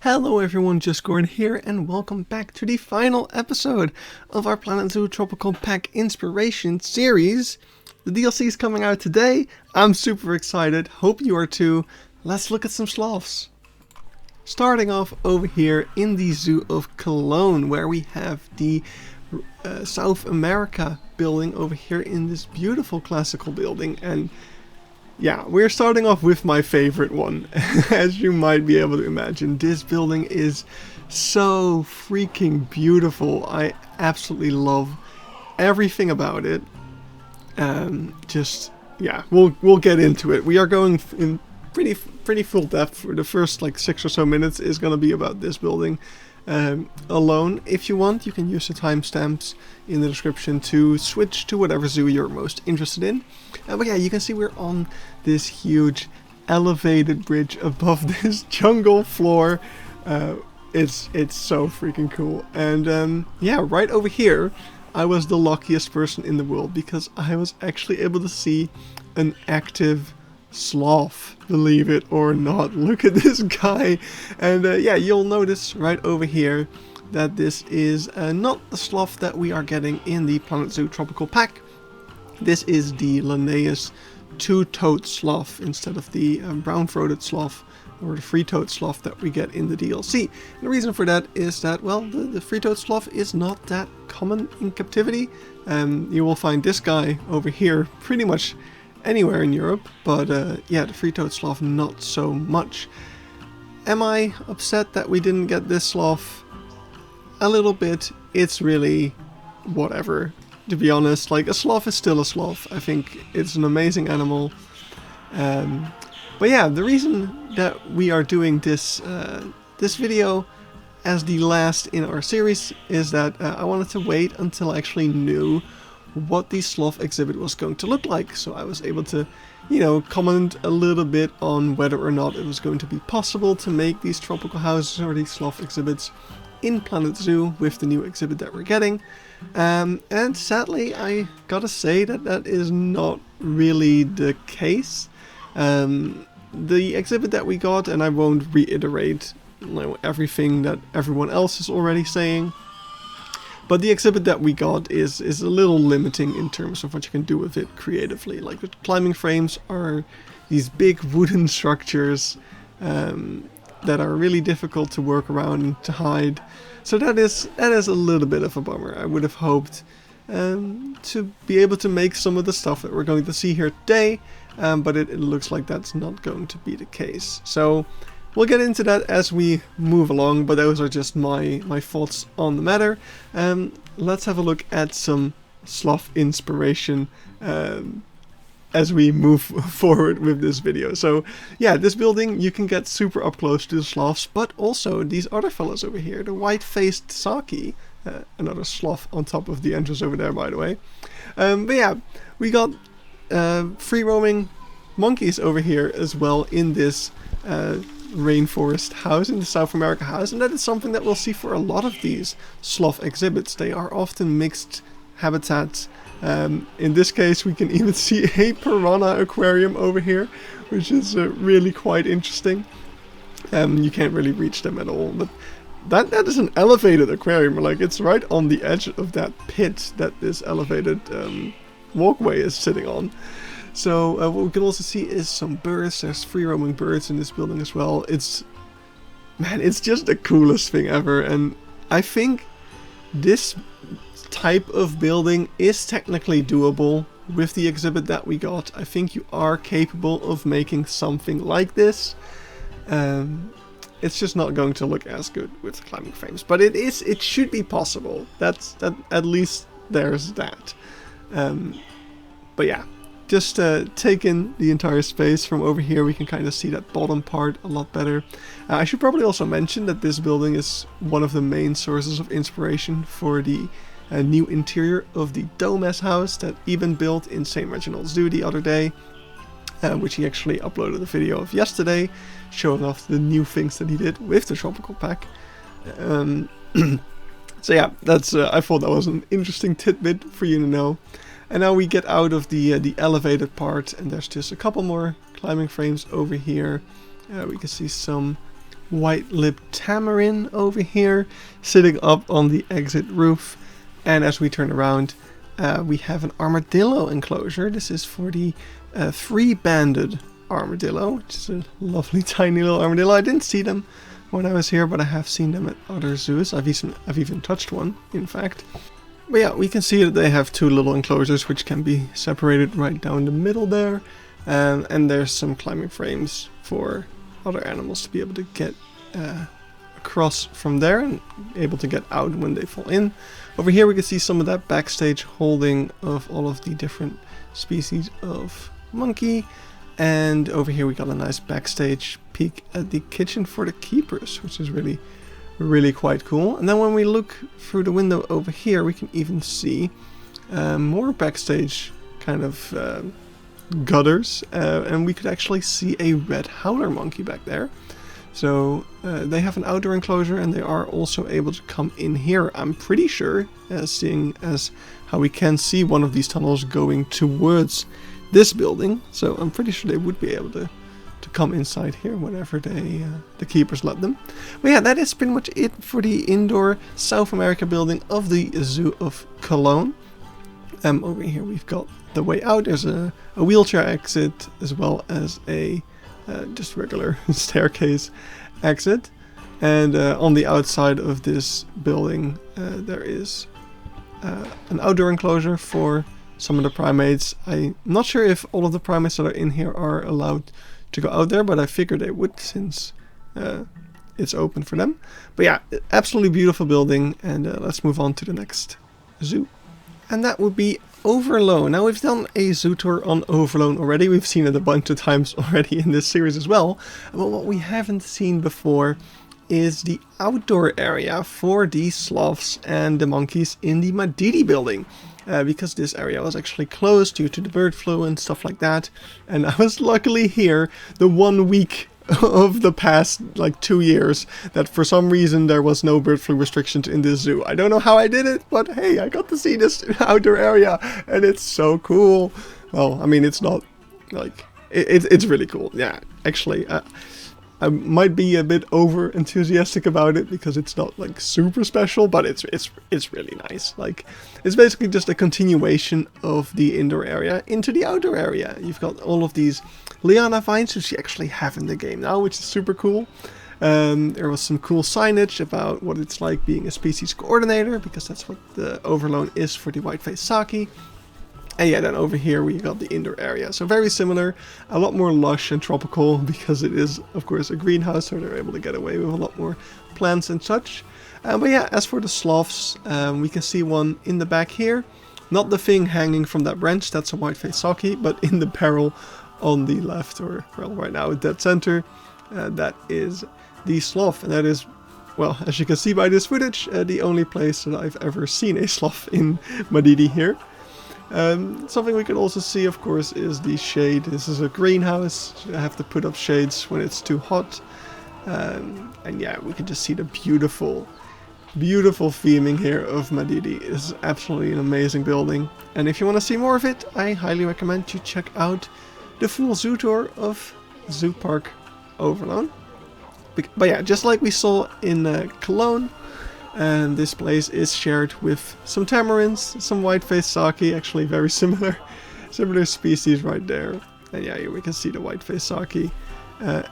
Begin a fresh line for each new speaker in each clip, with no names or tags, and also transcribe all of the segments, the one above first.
Hello everyone, just Gordon here, and welcome back to the final episode of our Planet Zoo Tropical Pack Inspiration series. The DLC is coming out today. I'm super excited, hope you are too. Let's look at some sloths. Starting off over here in the Zoo of Cologne, where we have the South America building over here in this beautiful classical building. And yeah, we're starting off with my favorite one. As you might be able to imagine, this building is so freaking beautiful. I absolutely love everything about it. Yeah, we'll get into it. We are going in pretty full depth. For the first like 6 or so minutes is going to be about this building alone. If you want, you can use the timestamps in the description to switch to whatever zoo you're most interested in. But yeah, you can see we're on this huge elevated bridge above this jungle floor. It's so freaking cool. And yeah, right over here I was the luckiest person in the world because I was actually able to see an active sloth, believe it or not. Look at this guy. And yeah, you'll notice right over here that this is not the sloth that we are getting in the Planet Zoo Tropical Pack. This is the Linnaeus two-toed sloth instead of the brown-throated sloth or the three-toed sloth that we get in the DLC. And the reason for that is that, well, the three-toed sloth is not that common in captivity. You will find this guy over here pretty much anywhere in Europe, but yeah, the three-toed sloth not so much. Am I upset that we didn't get this sloth? A little bit. It's really whatever, to be honest. Like, a sloth is still a sloth. I think it's an amazing animal. But yeah, the reason that we are doing this this video as the last in our series is that I wanted to wait until I actually knew what the sloth exhibit was going to look like. So I was able to, you know, comment a little bit on whether or not it was going to be possible to make these tropical houses or these sloth exhibits in Planet Zoo with the new exhibit that we're getting. And sadly, I gotta say that that is not really the case. The exhibit that we got, and I won't reiterate everything that everyone else is already saying, but the exhibit that we got is a little limiting in terms of what you can do with it creatively. Like, the climbing frames are these big wooden structures that are really difficult to work around and to hide. So that is a little bit of a bummer. I would have hoped to be able to make some of the stuff that we're going to see here today, but it looks like that's not going to be the case. So we'll get into that as we move along, but those are just my thoughts on the matter. Let's have a look at some sloth inspiration as we move forward with this video. So yeah, this building, you can get super up close to the sloths, but also these other fellas over here, the white-faced Saki, another sloth on top of the entrance over there, by the way. But yeah, we got free-roaming monkeys over here as well in this rainforest house, in the South America house, and that is something that we'll see for a lot of these sloth exhibits. They are often mixed habitats. In this case, we can even see a piranha aquarium over here, which is really quite interesting. You can't really reach them at all, but that is an elevated aquarium. Like, it's right on the edge of that pit that this elevated walkway is sitting on. So what we can also see is some birds. There's free roaming birds in this building as well. It's just the coolest thing ever, and I think this type of building is technically doable with the exhibit that we got. I think you are capable of making something like this. It's just not going to look as good with climbing frames, but it should be possible. That at least there's that. But yeah, just take in the entire space from over here. We can kind of see that bottom part a lot better. I should probably also mention that this building is one of the main sources of inspiration for the new interior of the Domes house that Eben built in St. Reginald's Zoo the other day, which he actually uploaded a video of yesterday, showing off the new things that he did with the Tropical Pack. So yeah, that's I thought that was an interesting tidbit for you to know. And now we get out of the elevated part, and there's just a couple more climbing frames over here. We can see some white-lipped tamarin over here, sitting up on the exit roof. And as we turn around, we have an armadillo enclosure. This is for the 3-banded armadillo, which is a lovely tiny little armadillo. I didn't see them when I was here, but I have seen them at other zoos. I've even touched one, in fact. But yeah, we can see that they have 2 little enclosures which can be separated right down the middle there. And there's some climbing frames for other animals to be able to get across from there and able to get out when they fall in. Over here we can see some of that backstage holding of all of the different species of monkey. And over here we got a nice backstage peek at the kitchen for the keepers, which is really quite cool. And then when we look through the window over here, we can even see more backstage kind of gutters, and we could actually see a red howler monkey back there. So they have an outdoor enclosure, and they are also able to come in here. I'm pretty sure, seeing as how we can see one of these tunnels going towards this building, so I'm pretty sure they would be able to come inside here whenever the keepers let them. But yeah, that is pretty much it for the indoor South America building of the Zoo of Cologne. Over here we've got the way out. There's a wheelchair exit as well as a just regular staircase exit. And on the outside of this building there is an outdoor enclosure for some of the primates. I'm not sure if all of the primates that are in here are allowed to go out there, but I figured they would since it's open for them. But yeah, absolutely beautiful building, and let's move on to the next zoo. And that would be Overloon. Now, we've done a zoo tour on Overloon already. We've seen it a bunch of times already in this series as well. But what we haven't seen before is the outdoor area for the sloths and the monkeys in the Madidi building. Because this area was actually closed due to the bird flu and stuff like that. And I was luckily here the 1 week of the past like 2 years that for some reason there was no bird flu restrictions in this zoo. I don't know how I did it, but hey, I got to see this outdoor area and it's so cool. Well, I mean, it's not like it's really cool. Yeah, actually, I might be a bit over enthusiastic about it because it's not like super special, but it's really nice. Like, it's basically just a continuation of the indoor area into the outdoor area. You've got all of these liana vines, which you actually have in the game now, which is super cool. There was some cool signage about what it's like being a species coordinator, because that's what the Overloon is for the white-faced saki. And yeah, then over here we got the indoor area. So very similar, a lot more lush and tropical because it is, of course, a greenhouse, so they're able to get away with a lot more plants and such. But yeah, as for the sloths, we can see one in the back here. Not the thing hanging from that branch, that's a white-faced saki, but in the barrel on the left, or well, right now at dead center, that is the sloth. And that is, well, as you can see by this footage, the only place that I've ever seen a sloth in Madidi here. Something we can also see, of course, is the shade. This is a greenhouse, so I have to put up shades when it's too hot. And yeah, we can just see the beautiful theming here of Madidi. It's absolutely an amazing building. And if you want to see more of it, I highly recommend you check out the full zoo tour of Zoo Park Overloon. But yeah, just like we saw in Cologne, and this place is shared with some tamarins, some white-faced saki, actually very similar species right there. And yeah, here we can see the white-faced saki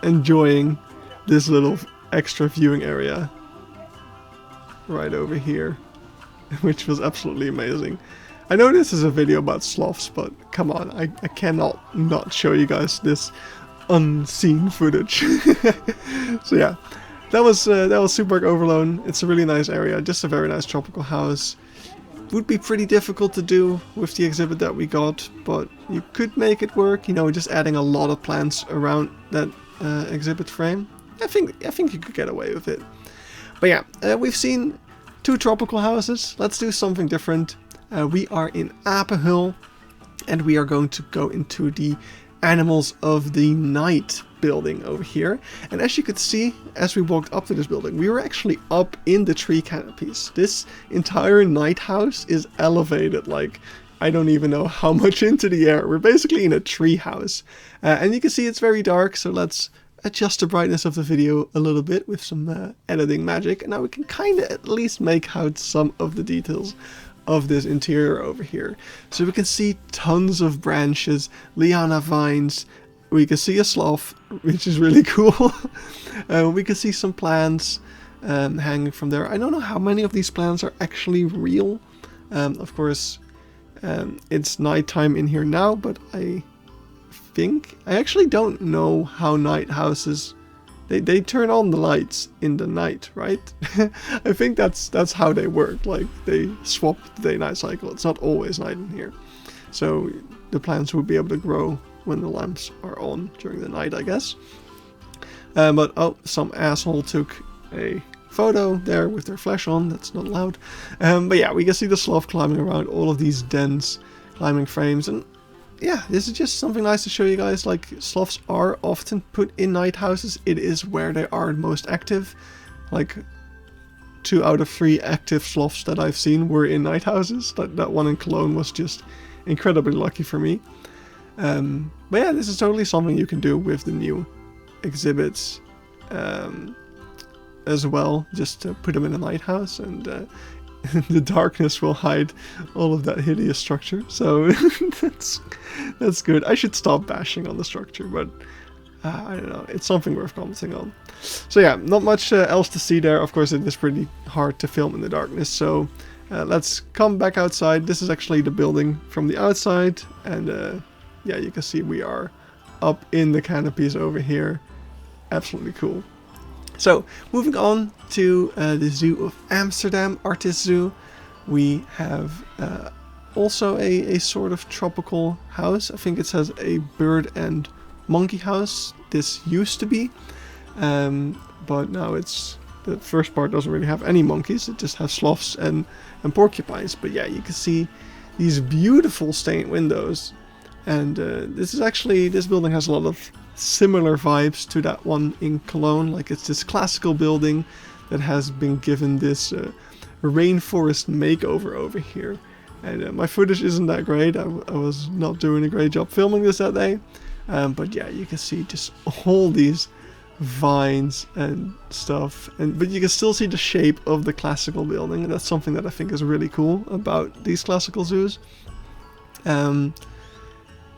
enjoying this little extra viewing area right over here, which was absolutely amazing. I know this is a video about sloths, but come on, I cannot not show you guys this unseen footage. So yeah. That was Zoo Park Overloon. It's a really nice area, just a very nice tropical house. Would be pretty difficult to do with the exhibit that we got, but you could make it work. You know, just adding a lot of plants around that exhibit frame. I think you could get away with it. But yeah, we've seen 2 tropical houses. Let's do something different. We are in Apenheul, and we are going to go into the Animals of the Night building over here. And as you could see, as we walked up to this building, we were actually up in the tree canopies. This entire night house is elevated like I don't even know how much into the air. We're basically in a tree house. And you can see it's very dark, so let's adjust the brightness of the video a little bit with some editing magic, and now we can kind of at least make out some of the details of this interior over here. So we can see tons of branches, liana vines, we can see a sloth, which is really cool. We can see some plants hanging from there. I don't know how many of these plants are actually real. Of course, it's nighttime in here now, but I actually don't know how night houses, they turn on the lights in the night, right? I think that's how they work. Like, they swap the day-night cycle. It's not always night in here, so the plants will be able to grow when the lamps are on during the night, I guess. But oh, some asshole took a photo there with their flash on. That's not allowed. But yeah, we can see the sloth climbing around all of these dense climbing frames, and yeah, this is just something nice to show you guys. Like, sloths are often put in night houses. It is where they are most active. Like, 2 out of 3 active sloths that I've seen were in night houses. That one in Cologne was just incredibly lucky for me. But yeah, this is totally something you can do with the new exhibits as well, just to put them in a lighthouse, and the darkness will hide all of that hideous structure. So that's good. I should stop bashing on the structure, but I don't know, it's something worth commenting on. So yeah, not much else to see there. Of course, it is pretty hard to film in the darkness, so let's come back outside. This is actually the building from the outside, and yeah, you can see we are up in the canopies over here. Absolutely cool. So, moving on to the Zoo of Amsterdam, Artis Zoo. We have also a sort of tropical house. I think it says a bird and monkey house. This used to be, but now it's, the first part doesn't really have any monkeys. It just has sloths and porcupines. But yeah, you can see these beautiful stained windows. And this building has a lot of similar vibes to that one in Cologne. Like, it's this classical building that has been given this rainforest makeover over here. And my footage isn't that great. I was not doing a great job filming this that day. But yeah, you can see just all these vines and stuff. But you can still see the shape of the classical building. And that's something that I think is really cool about these classical zoos. And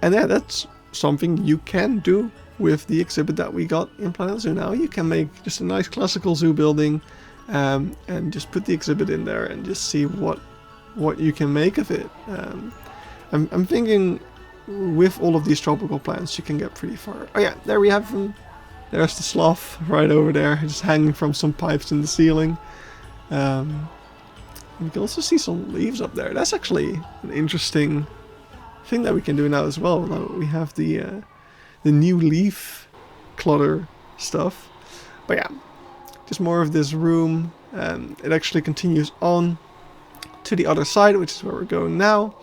yeah, that's something you can do with the exhibit that we got in Planet Zoo now. You can make just a nice classical zoo building and just put the exhibit in there and just see what you can make of it. I'm thinking with all of these tropical plants you can get pretty far. Oh yeah, there we have them. There's the sloth right over there, just hanging from some pipes in the ceiling. You can also see some leaves up there. That's actually an interesting thing that we can do now as well. Now we have the new leaf clutter stuff. But yeah, just more of this room. It actually continues on to the other side, which is where we're going now.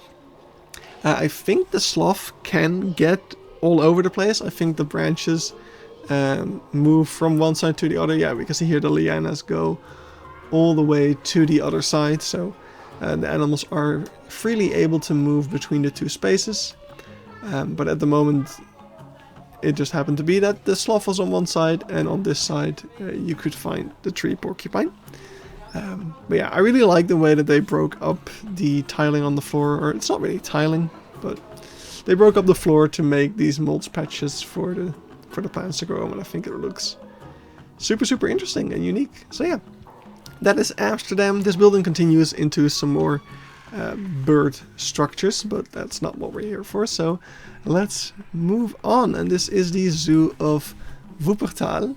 I think the sloth can get all over the place. I think the branches move from one side to the other. Yeah, we can see here the lianas go all the way to the other side. So the animals are freely able to move between the two spaces. But at the moment, it just happened to be that the sloth was on one side, and on this side you could find the tree porcupine. But yeah, I really like the way that they broke up the tiling on the floor, or it's not really tiling, but they broke up the floor to make these mulch patches for the plants to grow, and I think it looks super interesting and unique. So yeah, that is Amsterdam. This building continues into some more bird structures, but that's not what we're here for, so let's move on. And this is the Zoo of Wuppertal.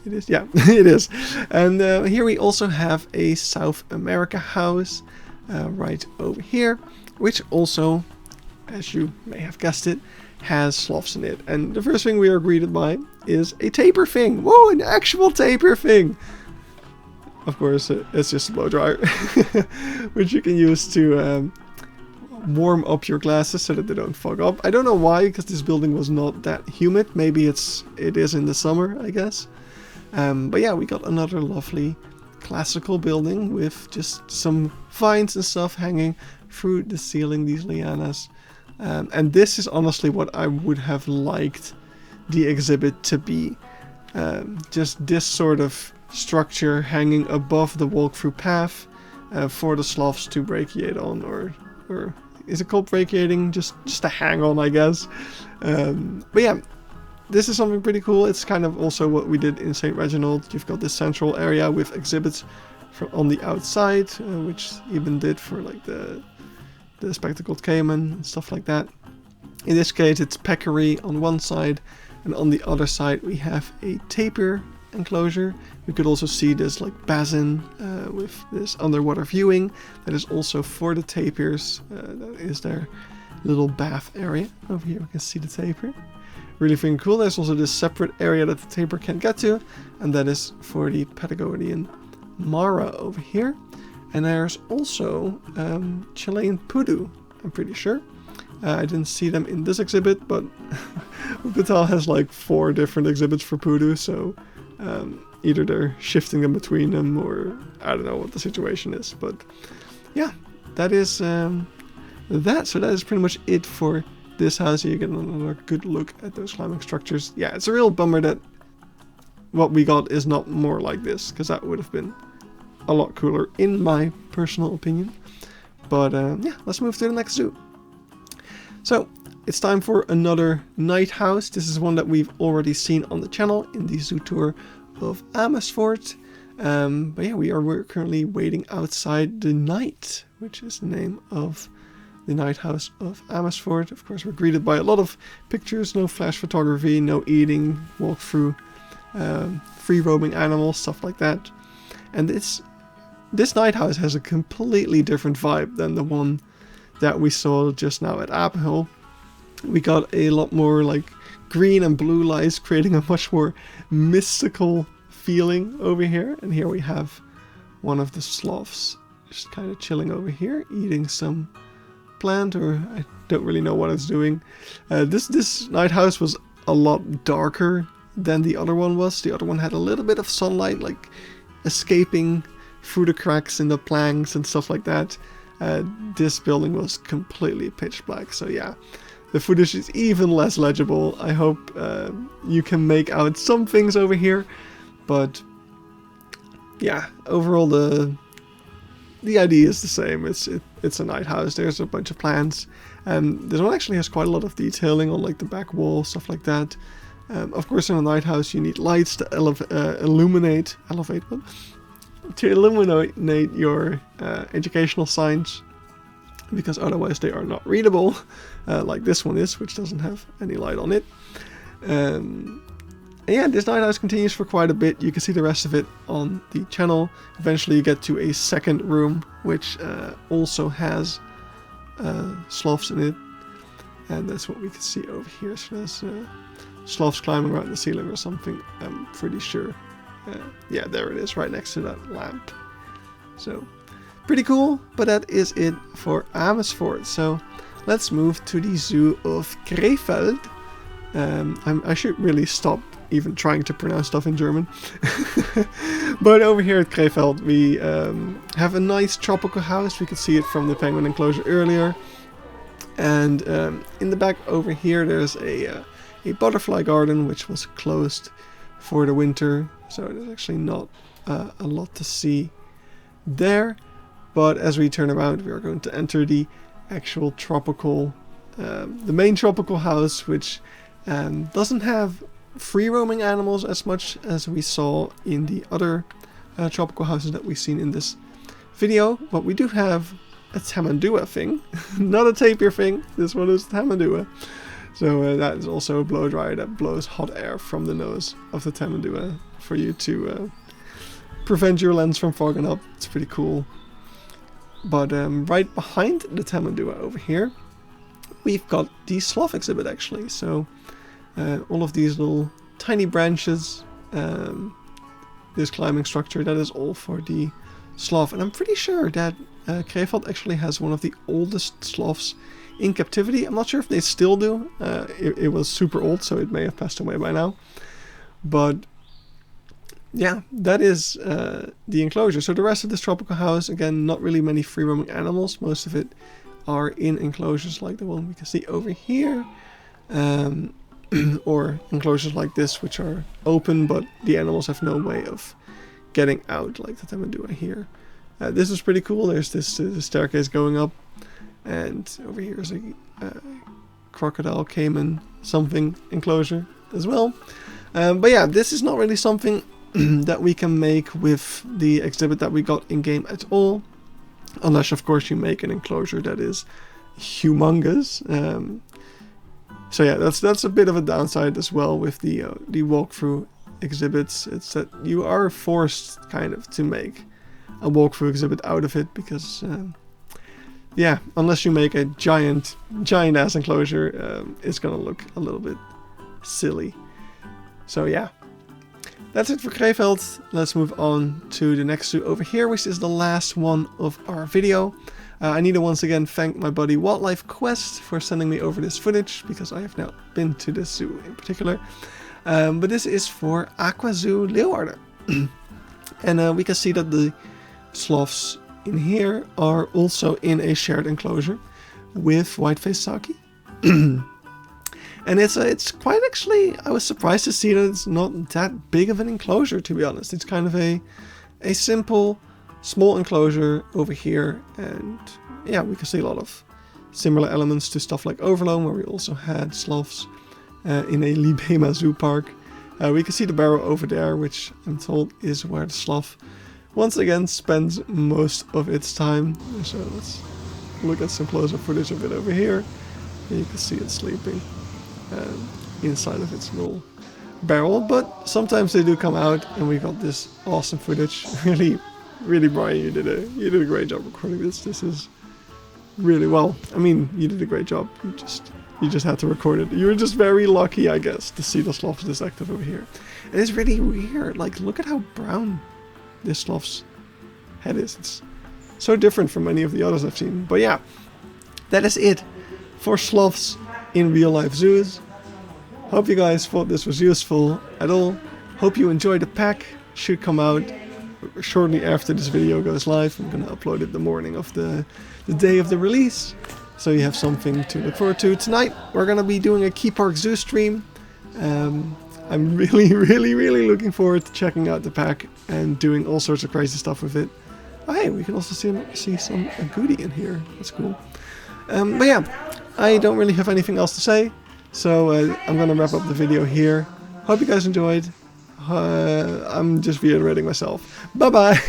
It is, yeah, it is. And here we also have a South America house right over here, which also, as you may have guessed it, has sloths in it. And the first thing we are greeted by is a tapir thing. Whoa, an actual tapir thing! Of course, it's just a blow dryer, which you can use to warm up your glasses so that they don't fog up. I don't know why, because this building was not that humid. Maybe it is in the summer, I guess. But yeah, we got another lovely classical building with just some vines and stuff hanging through the ceiling, these lianas. And this is honestly what I would have liked the exhibit to be just this sort of structure hanging above the walkthrough path for the sloths to brachiate on, or is it called brachiating? Just a hang on, I guess. But yeah, this is something pretty cool. It's kind of also what we did in St. Reginald. You've got this central area with exhibits on the outside, which even did for like the spectacled caiman and stuff like that. In this case, it's peccary on one side, and on the other side we have a tapir enclosure. We could also see this like basin with this underwater viewing that is also for the tapirs. That is their little bath area. Over here we can see the tapir. Really freaking cool. There's also this separate area that the tapir can't get to, and that is for the Patagonian Mara over here. And there's also Chilean Pudu, I'm pretty sure. I didn't see them in this exhibit, but Wuppertal has like 4 different exhibits for Pudu, so either they're shifting them between them, or I don't know what the situation is. But yeah, that is that. So that is pretty much it for this house. Here you get another good look at those climbing structures. Yeah, it's a real bummer that what we got is not more like this, because that would have been a lot cooler in my personal opinion. But yeah, let's move to the next zoo. So it's time for another night house. This is one that we've already seen on the channel in the zoo tour of Amersfoort. But yeah, we're currently waiting outside the Night, which is the name of the night house of Amersfoort. Of course, we're greeted by a lot of pictures, no flash photography, no eating, walk through, free roaming animals, stuff like that. And this night house has a completely different vibe than the one that we saw just now at Apenheul. We got a lot more like green and blue lights, creating a much more mystical feeling over here. And here we have one of the sloths just kind of chilling over here, eating some plant, or I don't really know what it's doing. This night house was a lot darker than the other one was. The other one had a little bit of sunlight like escaping through the cracks in the planks and stuff like that. This building was completely pitch black, so yeah, the footage is even less legible. I hope you can make out some things over here, but yeah, overall the idea is the same. It's a night house. There's a bunch of plants, and this one actually has quite a lot of detailing on like the back wall, stuff like that. Of course, in a night house you need lights to illuminate your educational signs, because otherwise they are not readable, like this one is, which doesn't have any light on it. And yeah, this night house continues for quite a bit. You can see the rest of it on the channel. Eventually you get to a second room, which also has sloths in it, and that's what we can see over here. So there's sloths climbing around the ceiling or something, I'm pretty sure. Yeah, there it is, right next to that lamp. So, pretty cool, but that is it for Amersfoort. So, let's move to the zoo of Krefeld. I should really stop even trying to pronounce stuff in German. But over here at Krefeld, we have a nice tropical house. We could see it from the penguin enclosure earlier. And in the back over here, there's a butterfly garden, which was closed for the winter. So there's actually not a lot to see there. But as we turn around, we are going to enter the actual tropical, the main tropical house, which doesn't have free roaming animals as much as we saw in the other tropical houses that we've seen in this video. But we do have a tamandua thing, not a tapir thing. This one is tamandua. So that is also a blow dryer that blows hot air from the nose of the tamandua for you to prevent your lens from fogging up. It's pretty cool. But right behind the tamandua over here, we've got the sloth exhibit actually. So all of these little tiny branches, this climbing structure, that is all for the sloth. And I'm pretty sure that Krefeld actually has one of the oldest sloths in captivity. I'm not sure if they still do. It was super old, so it may have passed away by now. But yeah, that is the enclosure. So the rest of this tropical house, again, not really many free roaming animals. Most of it are in enclosures like the one we can see over here. or enclosures like this, which are open, but the animals have no way of getting out, like the Tamandua here. This is pretty cool. There's this staircase going up, and over here is a crocodile, caiman, something enclosure as well. But yeah, this is not really something that we can make with the exhibit that we got in game at all, unless of course you make an enclosure that is humongous. So yeah, that's a bit of a downside as well with the walkthrough exhibits. It's that you are forced kind of to make a walkthrough exhibit out of it, because yeah, unless you make a giant ass enclosure, it's gonna look a little bit silly. So yeah, that's it for Krefeld. Let's move on to the next zoo over here, which is the last one of our video. I need to once again thank my buddy Wildlife Quest for sending me over this footage, because I have now been to this zoo in particular. But this is for Aquazoo Leeuwarden. And we can see that the sloths in here are also in a shared enclosure with white-faced Saki. And it's quite, actually, I was surprised to see that it's not that big of an enclosure, to be honest. It's kind of a simple, small enclosure over here. And yeah, we can see a lot of similar elements to stuff like Overloon, where we also had sloths in a Libema zoo park. We can see the barrow over there, which I'm told is where the sloth once again spends most of its time. So let's look at some closer footage of it over here. And you can see it sleeping inside of its little barrel, but sometimes they do come out, and we got this awesome footage. Really, Brian, you did a great job recording this. This is really, well, I mean, you did a great job. You just had to record it. You were just very lucky, I guess, to see the sloth this active over here. And it's really weird. Like, look at how brown this sloth's head is. It's so different from many of the others I've seen. But yeah, that is it for sloths in real life zoos. Hope you guys thought this was useful at all. Hope you enjoyed the pack. Should come out shortly after this video goes live. I'm gonna upload it the morning of the day of the release, so you have something to look forward to. Tonight we're gonna be doing a Key Park Zoo stream. I'm really looking forward to checking out the pack and doing all sorts of crazy stuff with it. Oh hey, we can also see some goodie in here. That's cool. But yeah, I don't really have anything else to say, so I'm gonna wrap up the video here. Hope you guys enjoyed. I'm just reiterating myself. Bye bye!